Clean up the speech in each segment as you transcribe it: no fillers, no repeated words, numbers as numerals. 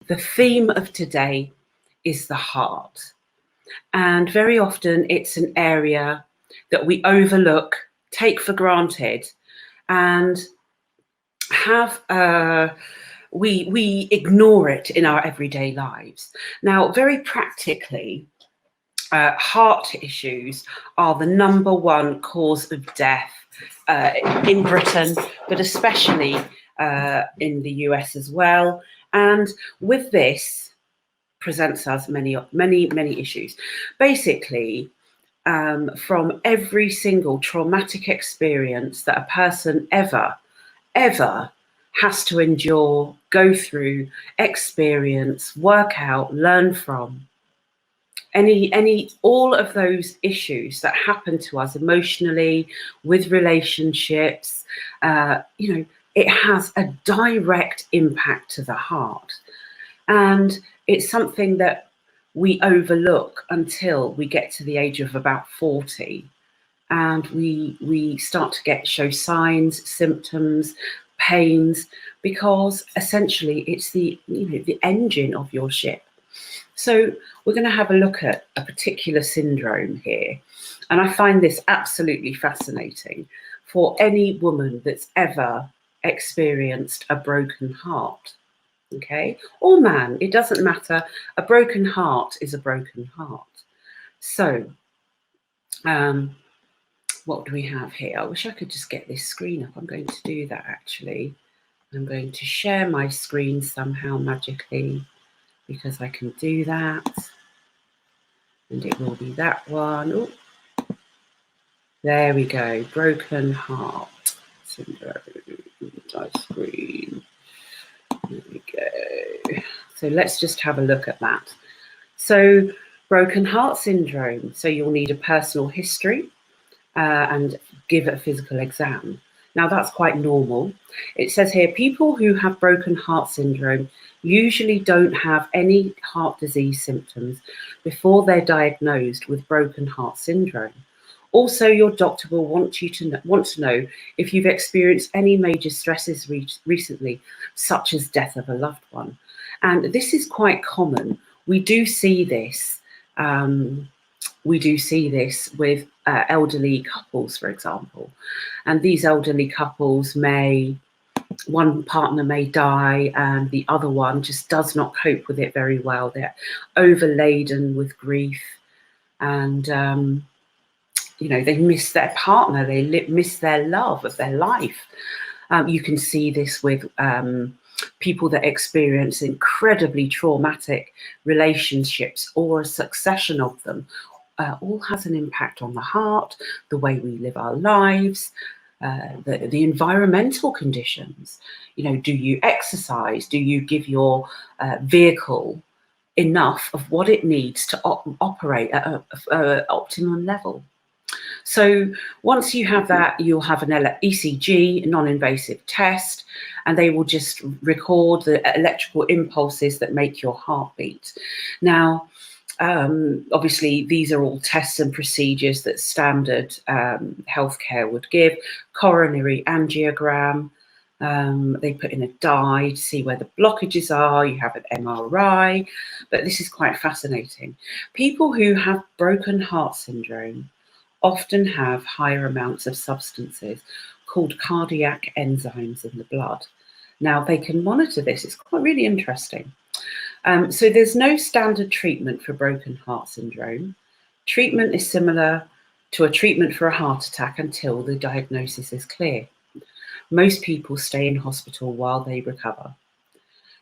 The theme of today is the heart. And very often it's an area that we overlook, take for granted, and have we ignore it in our everyday lives. Now, very practically, heart issues are the #1 cause of death in Britain, but especially in the US as well. And with this presents us many issues. Basically, from every single traumatic experience that a person ever has to endure, go through, experience, work out, learn from, all of those issues that happen to us emotionally, with relationships, it has a direct impact to the heart. And it's something that we overlook until we get to the age of about 40. And we start to show signs, symptoms, pains, because essentially it's the engine of your ship. So we're going to have a look at a particular syndrome here. And I find this absolutely fascinating for any woman that's ever experienced a broken heart, okay? Or man, it doesn't matter. A broken heart is a broken heart. So what do we have here? I wish I could just get this screen up. I'm going to do that actually. I'm going to share my screen somehow magically, because I can do that. And it will be that one. Ooh. There we go. Broken heart syndrome. My screen. There we go. So let's just have a look at that. So broken heart syndrome. So you'll need a personal history and give a physical exam. Now that's quite normal. It says here, people who have broken heart syndrome usually don't have any heart disease symptoms before they're diagnosed with broken heart syndrome. Also, your doctor will want to know if you've experienced any major stresses recently, such as death of a loved one. And this is quite common. We do see this. With elderly couples, for example. And these elderly couples one partner may die and the other one just does not cope with it very well. They're overladen with grief, and they miss their partner, they miss their love of their life. You can see this with people that experience incredibly traumatic relationships or a succession of them. All has an impact on the heart, the way we live our lives, the environmental conditions. Do you exercise? Do you give your vehicle enough of what it needs to operate at an optimum level? So once you have that, you'll have an ECG, non-invasive test, and they will just record the electrical impulses that make your heart beat. Now, obviously, these are all tests and procedures that standard healthcare would give. Coronary angiogram, they put in a dye to see where the blockages are. You have an MRI, but this is quite fascinating. People who have broken heart syndrome often have higher amounts of substances called cardiac enzymes in the blood. Now, they can monitor this. It's quite really interesting. So there's no standard treatment for broken heart syndrome. Treatment is similar to a treatment for a heart attack until the diagnosis is clear. Most people stay in hospital while they recover.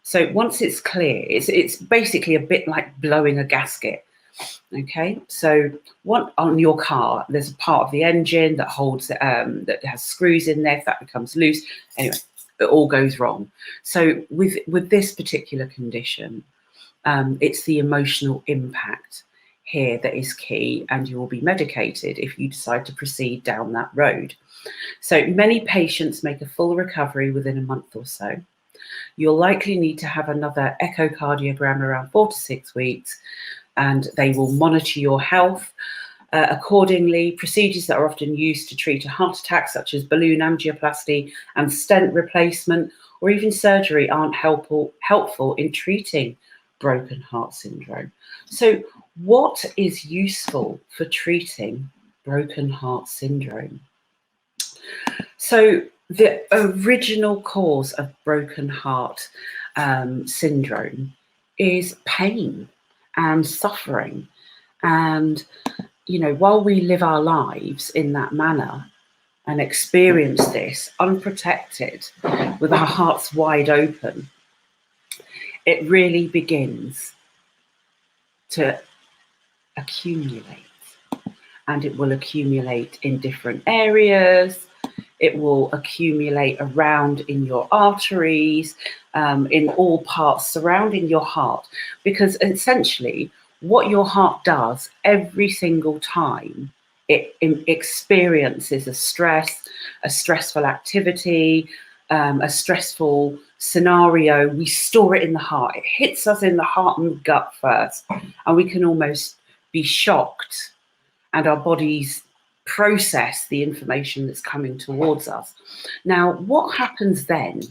So once it's clear, it's basically a bit like blowing a gasket. Okay, so on your car, there's a part of the engine that holds that has screws in there. If that becomes loose, anyway, it all goes wrong. So with this particular condition, it's the emotional impact here that is key, and you will be medicated if you decide to proceed down that road. So many patients make a full recovery within a month or so. You'll likely need to have another echocardiogram around 4 to 6 weeks, and they will monitor your health accordingly. Procedures that are often used to treat a heart attack, such as balloon angioplasty and stent replacement, or even surgery aren't helpful in treating broken heart syndrome. So what is useful for treating broken heart syndrome? So the original cause of broken heart syndrome is pain and suffering. And, you know, while we live our lives in that manner and experience this unprotected with our hearts wide open, it really begins to accumulate. And it will accumulate in different areas. It will accumulate around in your arteries, in all parts surrounding your heart, because essentially what your heart does every single time it experiences a stressful activity, a stressful scenario, we store it in the heart. It hits us in the heart and gut first, and we can almost be shocked, and our bodies process the information that's coming towards us. Now, what happens then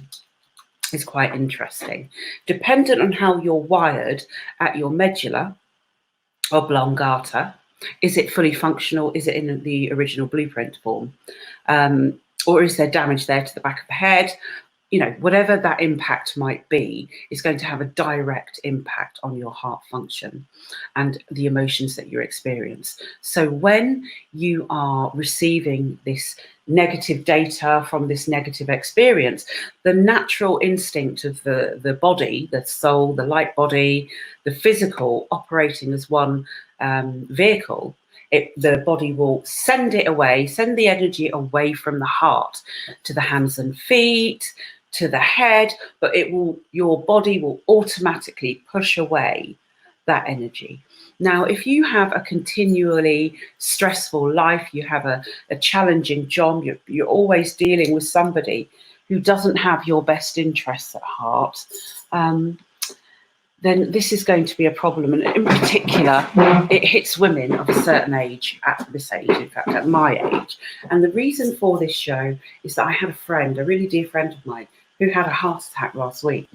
is quite interesting. Dependent on how you're wired at your medulla oblongata, is it fully functional? Is it in the original blueprint form? Or is there damage there to the back of the head? You know, whatever that impact might be, is going to have a direct impact on your heart function and the emotions that you experience. So when you are receiving this negative data from this negative experience, the natural instinct of the body, the soul, the light body, the physical operating as one vehicle, the body will send it away, send the energy away from the heart to the hands and feet, to the head, but your body will automatically push away that energy. Now, if you have a continually stressful life, you have a challenging job, you're always dealing with somebody who doesn't have your best interests at heart, then this is going to be a problem. And in particular, it hits women of a certain age, at this age, in fact, at my age. And the reason for this show is that I had a friend, a really dear friend of mine, who had a heart attack last week.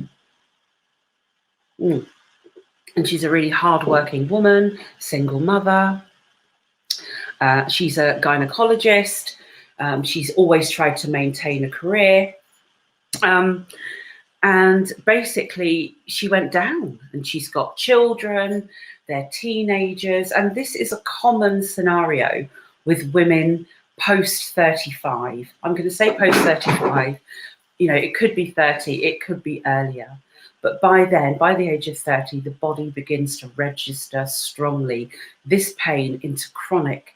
And she's a really hardworking woman, single mother. She's a gynecologist. She's always tried to maintain a career. And basically, she went down, and she's got children, they're teenagers. And this is a common scenario with women post 35. I'm going to say post 35. You know, it could be 30, it could be earlier. But by then, by the age of 30, the body begins to register strongly this pain into chronic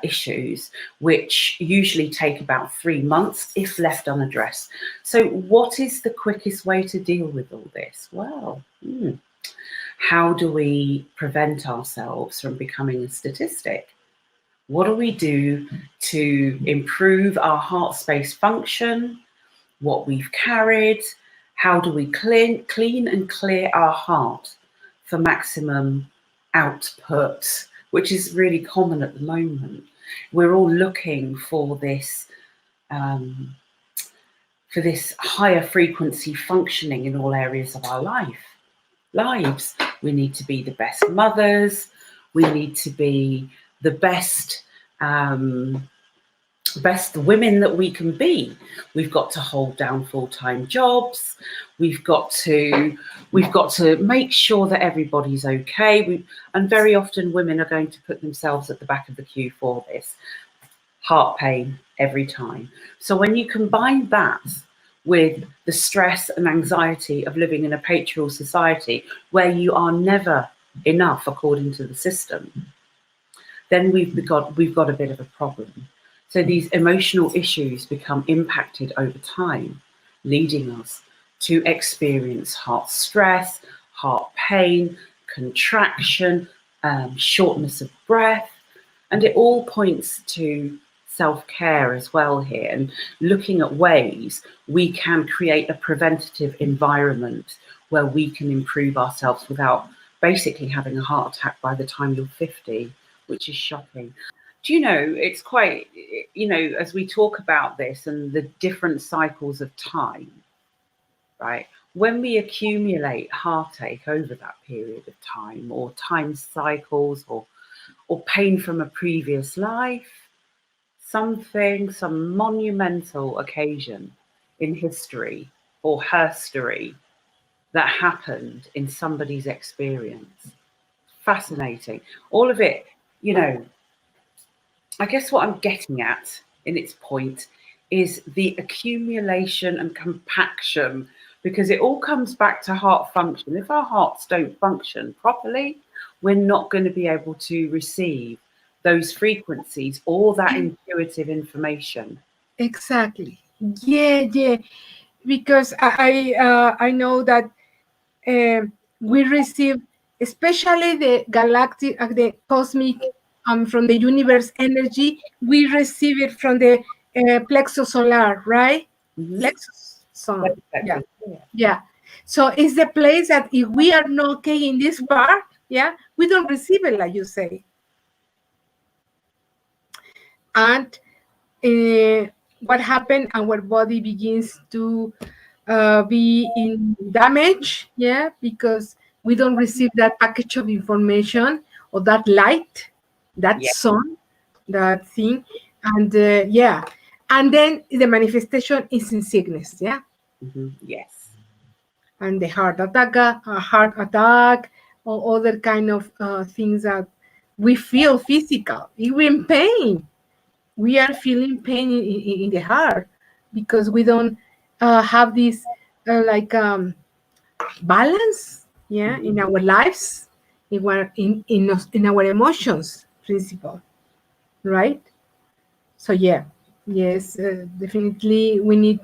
issues, which usually take about 3 months if left unaddressed. So what is the quickest way to deal with all this? Well, how do we prevent ourselves from becoming a statistic? What do we do to improve our heart space function, what we've carried? How do we clean and clear our heart for maximum output, which is really common at the moment? We're all looking for this higher frequency functioning in all areas of our lives. We need to be the best mothers. We need to be the best women that we can be. We've got to hold down full-time jobs. We've got to make sure that everybody's okay. And very often women are going to put themselves at the back of the queue for this. Heart pain every time. So when you combine that with the stress and anxiety of living in a patriarchal society where you are never enough according to the system, then we've got a bit of a problem. So these emotional issues become impacted over time, leading us to experience heart stress, heart pain, contraction, shortness of breath. And it all points to self-care as well here, and looking at ways we can create a preventative environment where we can improve ourselves without basically having a heart attack by the time you're 50, which is shocking. Do you know, it's quite, you know, as we talk about this and the different cycles of time, right? When we accumulate heartache over that period of time, or time cycles, or pain from a previous life, some monumental occasion in history or herstory that happened in somebody's experience. Fascinating. All of it, you know, I guess what I'm getting at in its point is the accumulation and compaction, because it all comes back to heart function. If our hearts don't function properly, we're not going to be able to receive those frequencies or that intuitive information. Exactly. Yeah. Because I know that we receive, especially the galactic, the cosmic, from the universe energy, we receive it from the plexus solar, right? Mm-hmm. Plexus sun. Yeah. Exactly. Yeah. Yeah. So it's the place that if we are not okay in this part, yeah, we don't receive it, like you say. And what happened, our body begins to be in damage, yeah, because we don't receive that package of information or that light, that Yeah. sun, that thing. And yeah, and then the manifestation is in sickness, yeah, Mm-hmm. Yes. and the heart attack, or other kind of things that we feel physical, we're in pain, we are feeling pain in the heart because we don't have this like balance, yeah, Mm-hmm. in our lives, in our emotions principle, right? So yeah, yes, definitely we need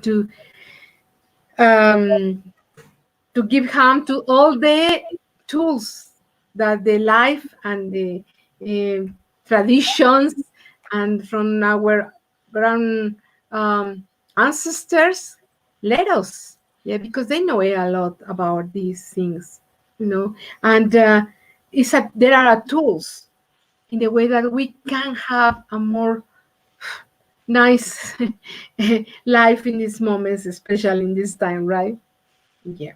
um, to give harm to all the tools that the life and the uh, traditions and from our grand um, ancestors let us, yeah, because they know a lot about these things, and there are tools in the way that we can have a more nice life in these moments, especially in this time, right? Yeah.